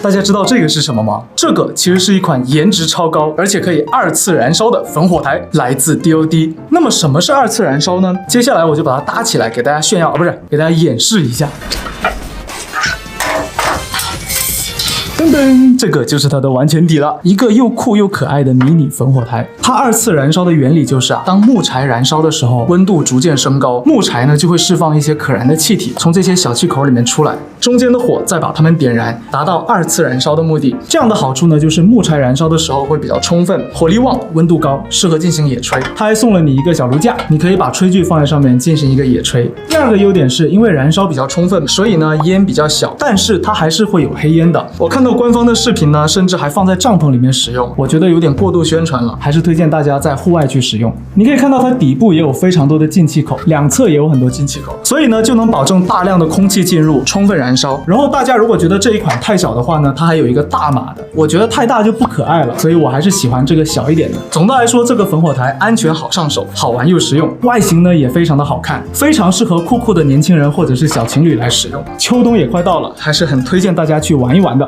大家知道这个是什么吗？这个其实是一款颜值超高，而且可以2次燃烧的烽火台，来自 DOD。那么什么是2次燃烧呢？接下来我就把它搭起来给大家炫耀，不是给大家演示一下。噔噔，这个就是它的完全体了，一个又酷又可爱的迷你烽火台。它2次燃烧的原理就是当木柴燃烧的时候，温度逐渐升高，木柴呢就会释放一些可燃的气体，从这些小气口里面出来，中间的火再把它们点燃，达到2次燃烧的目的。这样的好处呢，就是木柴燃烧的时候会比较充分，火力旺，温度高，适合进行野炊。它还送了你一个小炉架，你可以把炊具放在上面进行一个野炊。第二个优点是因为燃烧比较充分，所以呢烟比较小，但是它还是会有黑烟的。我看到官方的视频呢，甚至还放在帐篷里面使用，我觉得有点过度宣传了，还是推荐大家在户外去使用。你可以看到它底部也有非常多的进气口，两侧也有很多进气口，所以呢就能保证大量的空气进入，充分燃烧。然后大家如果觉得这一款太小的话呢，它还有一个大码的，我觉得太大就不可爱了，所以我还是喜欢这个小一点的。总的来说，这个烽火台安全好上手，好玩又实用，外形呢也非常的好看，非常适合酷酷的年轻人或者是小情侣来使用。秋冬也快到了，还是很推荐大家去玩一玩的。